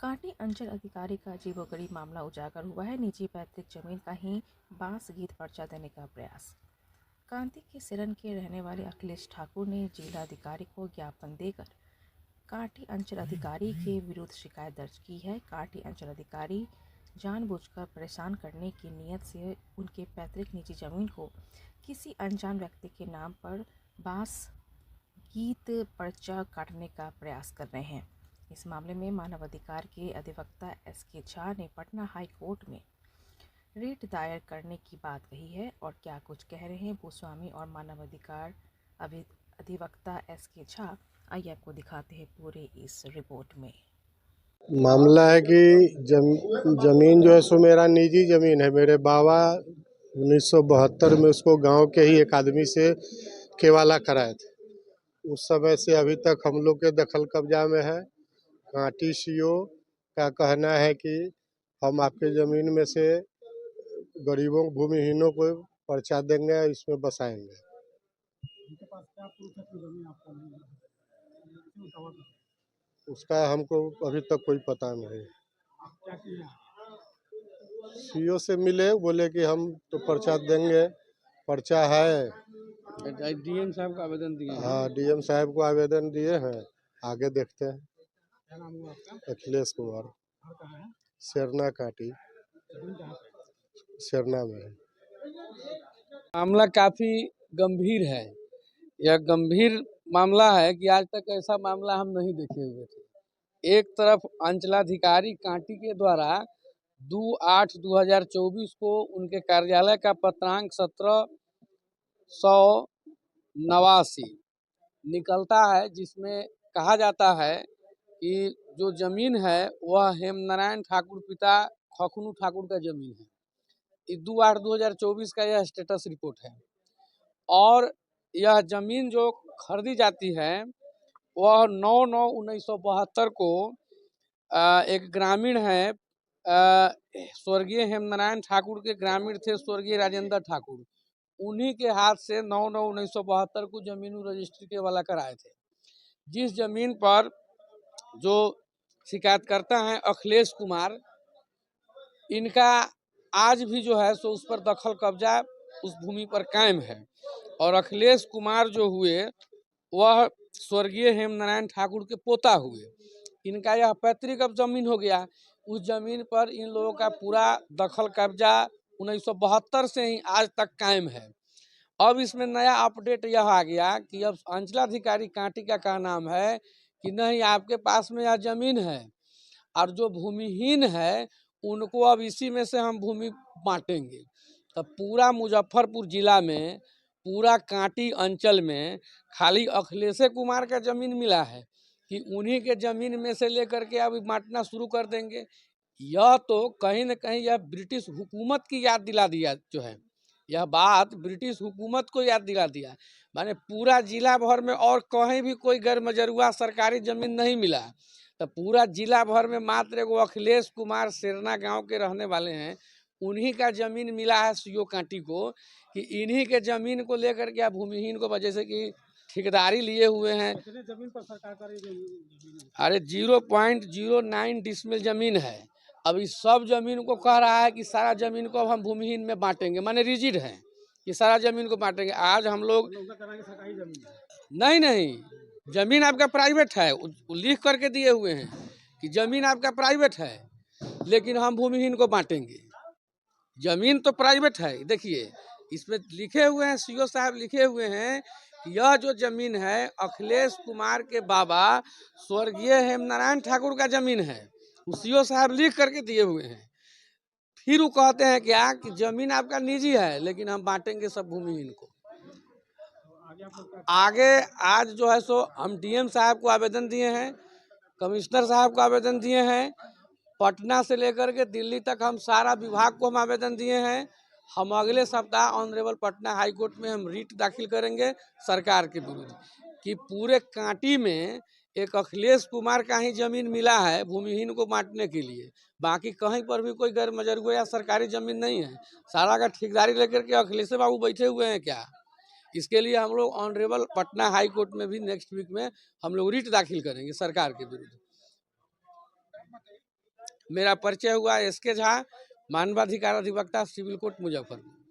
कांटी अंचल अधिकारी का अजीबोगरीब मामला उजागर हुआ है। निजी पैतृक जमीन का ही बांस गीत पर्चा देने का प्रयास। कांटी के सिरन के रहने वाले अखिलेश ठाकुर ने जिलाधिकारी को ज्ञापन देकर कांटी अंचल अधिकारी के विरुद्ध शिकायत दर्ज की है। कांटी अंचल अधिकारी जानबूझकर परेशान करने की नीयत से उनके पैतृक निजी जमीन को किसी अनजान व्यक्ति के नाम पर बांस गीत पर्चा काटने का प्रयास कर रहे हैं। इस मामले में मानवाधिकार के अधिवक्ता एसके झा ने पटना हाई कोर्ट में रिट दायर करने की बात कही है। और क्या कुछ कह रहे हैं भूस्वामी और मानवाधिकार अधिवक्ता एसके झा, आइए आपको दिखाते हैं पूरे इस रिपोर्ट में। मामला है कि जमीन जो है सो मेरा निजी जमीन है। मेरे बाबा 1972 में उसको गांव के ही एक आदमी से केवाला कराए थे। उस समय से अभी तक हम लोग के दखल कब्जा में है। कांटी सीओ का कहना है कि हम आपके जमीन में से गरीबों भूमिहीनों को पर्चा देंगे, इसमें बसाएंगे। उनके पास क्या प्रूफ है कि जमीन आपका नहीं है? उसका हमको अभी तक कोई पता नहीं। क्या किया? सीओ से मिले, बोले कि हम तो पर्चा देंगे, पर्चा है। डीएम साहब का आवेदन दिए हैं। हाँ, डीएम साहब को आवेदन दिए हैं, आगे देखते हैं। क्या नाम हुआ आपका? अखिलेश कुमार। कहाँ है? शेरना काटी, शेरना में है। मामला काफी गंभीर है। यह गंभीर मामला है कि आज तक ऐसा मामला हम नहीं देखे हुए थे। एक तरफ अंचलाधिकारी कांटी के द्वारा 2/8/2024 को उनके कार्यालय का पत्रांक 1789 निकलता है, जिसमें कहा जाता है कि जो जमीन है वह हेमनारायण ठाकुर पिता खखनू ठाकुर का जमीन है। 2/8/2024 का यह स्टेटस रिपोर्ट है। और यह जमीन जो खरीदी जाती है वह 9/9/1972 को एक ग्रामीण है, स्वर्गीय हेमनारायण ठाकुर के ग्रामीण थे स्वर्गीय राजेंद्र ठाकुर, उन्हीं के हाथ से 9/9/1972 को जमीन रजिस्ट्री के वाला कराए थे। जिस जमीन पर जो शिकायतकर्ता हैं अखिलेश कुमार, इनका आज भी जो है सो उस पर दखल कब्जा उस भूमि पर कायम है। और अखिलेश कुमार जो हुए वह स्वर्गीय हेमनारायण ठाकुर के पोता हुए। इनका यह पैतृक अब जमीन हो गया। उस जमीन पर इन लोगों का पूरा दखल कब्जा 1972 से ही आज तक कायम है। अब इसमें नया अपडेट यह आ गया कि अब अंचलाधिकारी कांटी का नाम है कि नहीं, आपके पास में यह जमीन है और जो भूमिहीन है उनको अब इसी में से हम भूमि बांटेंगे। तो पूरा मुजफ्फरपुर जिला में, पूरा कांटी अंचल में खाली अखिलेश कुमार का जमीन मिला है कि उन्हीं के जमीन में से लेकर के अब बांटना शुरू कर देंगे। यह तो कहीं न कहीं यह ब्रिटिश हुकूमत की याद दिला दिया, जो है यह बात ब्रिटिश हुकूमत को याद दिला दिया। माने पूरा जिला भर में और कहीं भी कोई गैर मजरूआ सरकारी जमीन नहीं मिला, तो पूरा जिला भर में मात्र एगो अखिलेश कुमार शेरना गांव के रहने वाले हैं, उन्हीं का जमीन मिला है सीओ कांटी को कि इन्हीं के जमीन को लेकर के भूमिहीन को वजह से कि ठेकेदारी लिए हुए हैं। जमीन पर सरकार का अरे 0.09 डिसमिल जमीन है। अब इस सब जमीन को कह रहा है कि सारा जमीन को अब हम भूमिहीन में बांटेंगे, माने रिजिड है कि सारा जमीन को बांटेंगे। आज हम लोग नहीं, जमीन आपका प्राइवेट है, लिख करके दिए हुए हैं कि जमीन आपका प्राइवेट है, लेकिन हम भूमिहीन को बांटेंगे। जमीन तो प्राइवेट है। देखिए इसमें लिखे हुए हैं, सीओ साहब लिखे हुए हैं, यह जो जमीन है अखिलेश कुमार के बाबा स्वर्गीय हेमनारायण ठाकुर का जमीन है। सीओ साहब लिख करके दिए हुए हैं। फिर वो कहते हैं क्या कि जमीन आपका निजी है लेकिन हम बांटेंगे सब भूमिहीन को। आगे आज जो है सो हम डीएम साहब को आवेदन दिए हैं, कमिश्नर साहब को आवेदन दिए हैं, पटना से लेकर के दिल्ली तक हम सारा विभाग को हम आवेदन दिए हैं। हम अगले सप्ताह ऑनरेबल पटना हाई कोर्ट में हम रिट दाखिल करेंगे सरकार के विरुद्ध कि पूरे कांटी में एक अखिलेश कुमार का ही जमीन मिला है भूमिहीन को बांटने के लिए। बाकी कहीं पर भी कोई गैर मजरूआ या सरकारी जमीन नहीं है। सारा का ठेकेदारी लेकर के अखिलेश बाबू बैठे हुए हैं क्या? इसके लिए हम लोग ऑनरेबल पटना हाई कोर्ट में भी नेक्स्ट वीक में हम लोग रिट दाखिल करेंगे सरकार के विरुद्ध। मेरा परिचय हुआ SK झा, मानवाधिकार अधिवक्ता, सिविल कोर्ट मुजफ्फरपुर।